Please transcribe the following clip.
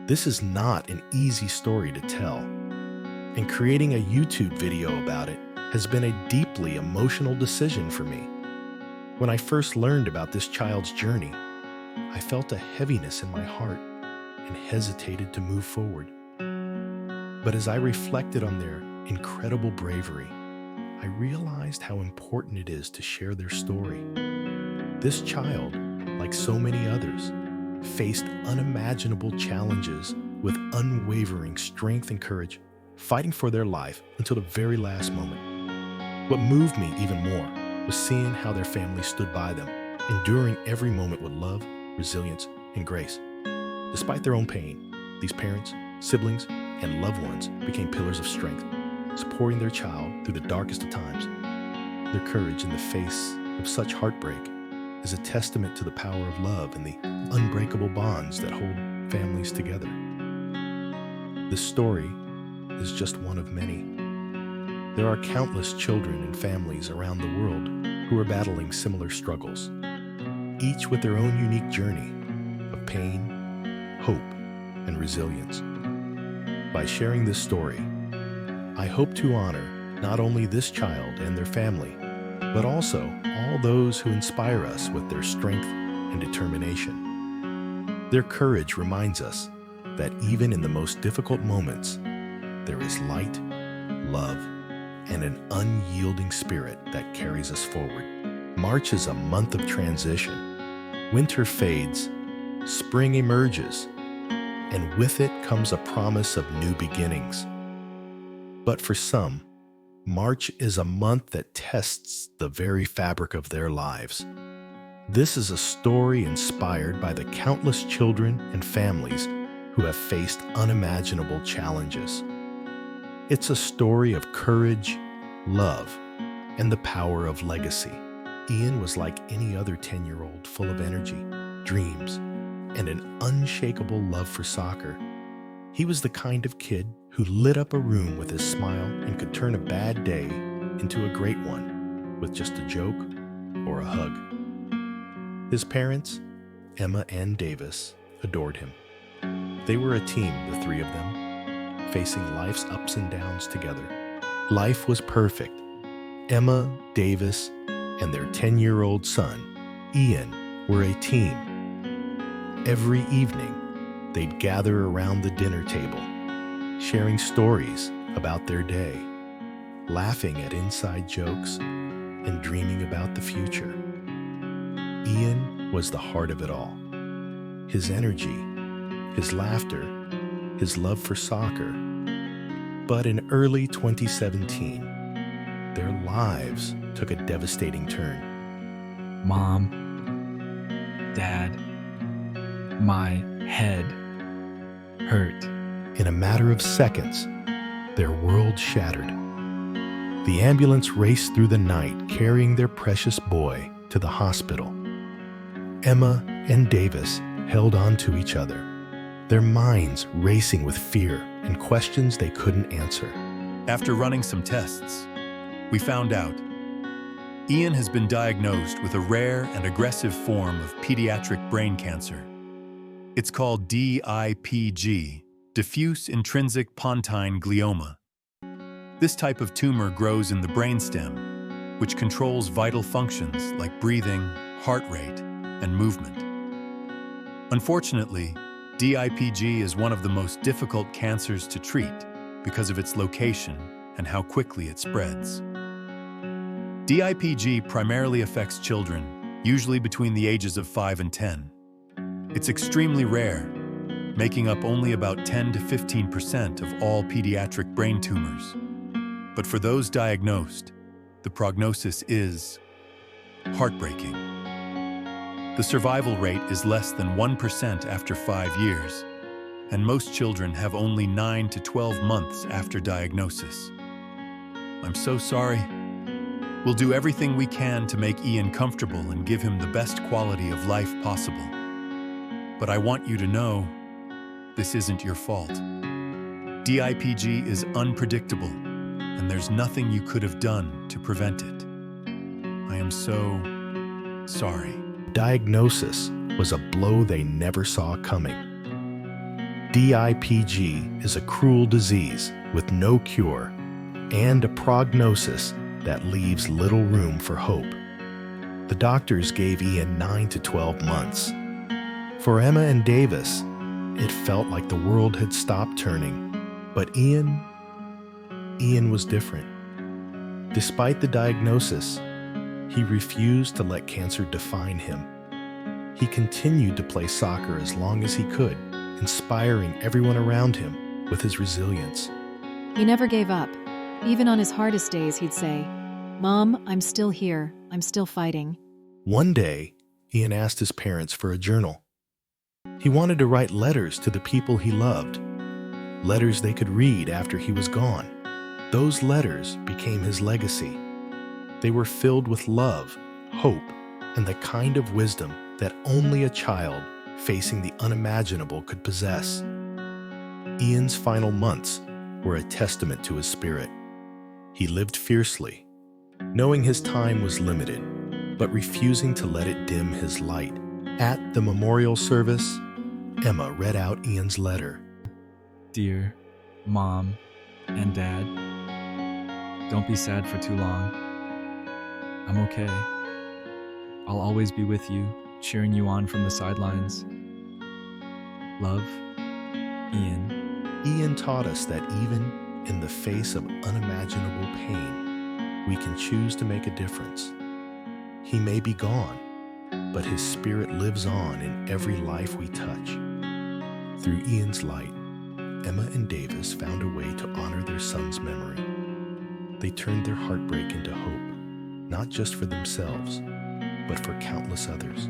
This is not an easy story to tell, and creating a YouTube video about it has been a deeply emotional decision for me. When I first learned about this child's journey, I felt a heaviness in my heart and hesitated to move forward. But as I reflected on their incredible bravery, I realized how important it is to share their story. This child, like so many others, faced unimaginable challenges with unwavering strength and courage, fighting for their life until the very last moment. What moved me even more was seeing how their family stood by them, enduring every moment with love, resilience, and grace. Despite their own pain, these parents, siblings, and loved ones became pillars of strength, supporting their child through the darkest of times. Their courage in the face of such heartbreak is a testament to the power of love and the unbreakable bonds that hold families together. This story is just one of many. There are countless children and families around the world who are battling similar struggles, each with their own unique journey of pain, hope, and resilience. By sharing this story, I hope to honor not only this child and their family, but also all those who inspire us with their strength and determination. Their courage reminds us that even in the most difficult moments, there is light, love, and an unyielding spirit that carries us forward. March is a month of transition. Winter fades, spring emerges, and with it comes a promise of new beginnings. But for some, March is a month that tests the very fabric of their lives. This is a story inspired by the countless children and families who have faced unimaginable challenges. It's a story of courage, love, and the power of legacy. Ian was like any other 10-year-old, full of energy, dreams, and an unshakable love for soccer. He was the kind of kid who lit up a room with his smile and could turn a bad day into a great one with just a joke or a hug. His parents, Emma and Davis, adored him. They were a team, the three of them, facing life's ups and downs together. Life was perfect. Emma, Davis, and their 10-year-old son, Ian, were a team. Every evening, they'd gather around the dinner table, sharing stories about their day, laughing at inside jokes, and dreaming about the future. Ian was the heart of it all. His energy, his laughter, his love for soccer. But in early 2017, their lives took a devastating turn. Mom, Dad, my head hurt. In a matter of seconds, their world shattered. The ambulance raced through the night, carrying their precious boy to the hospital. Emma and Davis held on to each other, their minds racing with fear and questions they couldn't answer. After running some tests, we found out Ian has been diagnosed with a rare and aggressive form of pediatric brain cancer. It's called DIPG, diffuse intrinsic pontine glioma. This type of tumor grows in the brainstem, which controls vital functions like breathing, heart rate, and movement. Unfortunately, DIPG is one of the most difficult cancers to treat because of its location and how quickly it spreads. DIPG primarily affects children, usually between the ages of 5 and 10. It's extremely rare, making up only about 10 to 15% of all pediatric brain tumors. But for those diagnosed, the prognosis is heartbreaking. The survival rate is less than 1% after 5 years, and most children have only 9 to 12 months after diagnosis. I'm so sorry. We'll do everything we can to make Ian comfortable and give him the best quality of life possible. But I want you to know, this isn't your fault. DIPG is unpredictable, and there's nothing you could have done to prevent it. I am so sorry. Diagnosis was a blow they never saw coming. DIPG is a cruel disease with no cure and a prognosis that leaves little room for hope. The doctors gave Ian 9 to 12 months. For Emma and Davis, it felt like the world had stopped turning. But Ian was different. Despite the diagnosis, he refused to let cancer define him. He continued to play soccer as long as he could, inspiring everyone around him with his resilience. He never gave up. Even on his hardest days, he'd say, "Mom, I'm still here. I'm still fighting." One day, Ian asked his parents for a journal. He wanted to write letters to the people he loved, letters they could read after he was gone. Those letters became his legacy. They were filled with love, hope, and the kind of wisdom that only a child facing the unimaginable could possess. Ian's final months were a testament to his spirit. He lived fiercely, knowing his time was limited, but refusing to let it dim his light. At the memorial service, Emma read out Ian's letter. Dear Mom and Dad, don't be sad for too long. I'm okay. I'll always be with you, cheering you on from the sidelines. Love, Ian. Ian taught us that even in the face of unimaginable pain, we can choose to make a difference. He may be gone, but his spirit lives on in every life we touch. Through Ian's light, Emma and Davis found a way to honor their son's memory. They turned their heartbreak into hope, not just for themselves, but for countless others.